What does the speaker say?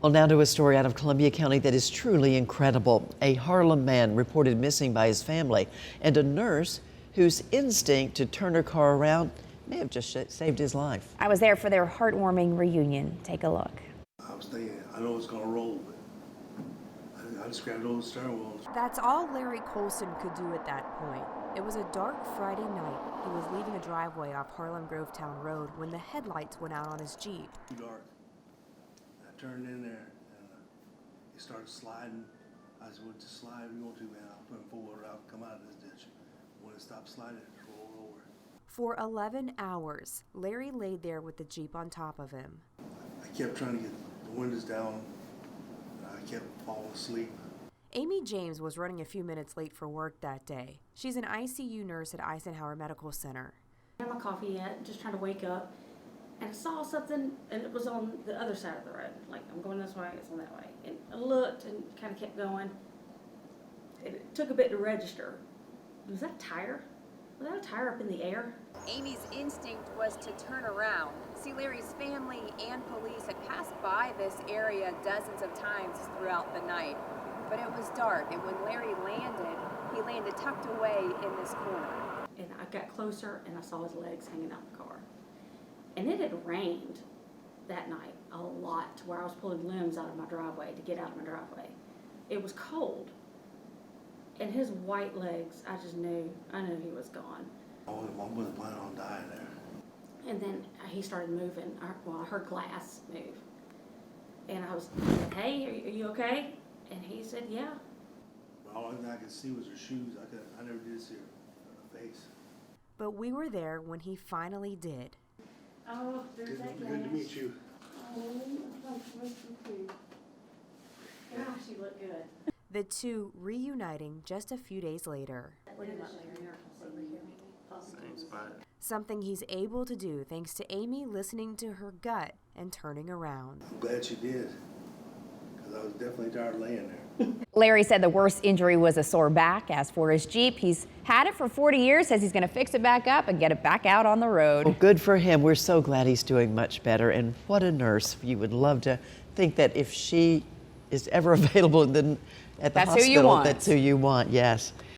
Well, now to a story out of Columbia County that is truly incredible. A Harlem man reported missing by his family, and a nurse whose instinct to turn her car around may have just saved his life. I was there for their heartwarming reunion. Take a look. I was thinking, I know it's gonna roll, but I just grabbed over the steering wheel. That's all Larry Colson could do at that point. It was a dark Friday night. He was leaving a driveway off Harlem Grovetown Road when the headlights went out on his Jeep. Too dark. I turned in there and he started sliding. I said, well, just slide if you want to, man. I'll put him forward, I'll come out of this ditch. When it stopped sliding, it rolled over. For 11 hours, Larry laid there with the Jeep on top of him. I kept trying to get the windows down. And I kept falling asleep. Amy James was running a few minutes late for work that day. She's an ICU nurse at Eisenhower Medical Center. I had my coffee yet, just trying to wake up, and I saw something, and it was on the other side of the road. Like, I'm going this way, it's on that way. And I looked and kind of kept going. It took a bit to register. Was that a tire? Was that a tire up in the air? Amy's instinct was to turn around. See, Larry's family and police had passed by this area dozens of times throughout the night. But it was dark, and when Larry landed, he landed tucked away in this corner. And I got closer, and I saw his legs hanging out the car. And it had rained that night a lot, to where I was pulling limbs out of my driveway to get out of my driveway. It was cold. And his white legs, I knew he was gone. I wasn't planning on dying there. And then he started moving. I heard glass move. And I said, hey, are you okay? And he said, yeah. All I could see was her shoes. I never did see her face. But we were there when he finally did. Oh, there's that glass. Good to meet you. Oh, nice to meet you. Gosh, you look good. The two reuniting just a few days later. Something he's able to do thanks to Amy listening to her gut and turning around. I'm glad she did, because I was definitely tired of laying there. Larry said the worst injury was a sore back. As for his Jeep, he's had it for 40 years, says he's going to fix it back up and get it back out on the road. Well, good for him. We're so glad he's doing much better. And what a nurse. You would love to think that if she is ever available at the That's hospital, who you want. That's who you want, yes.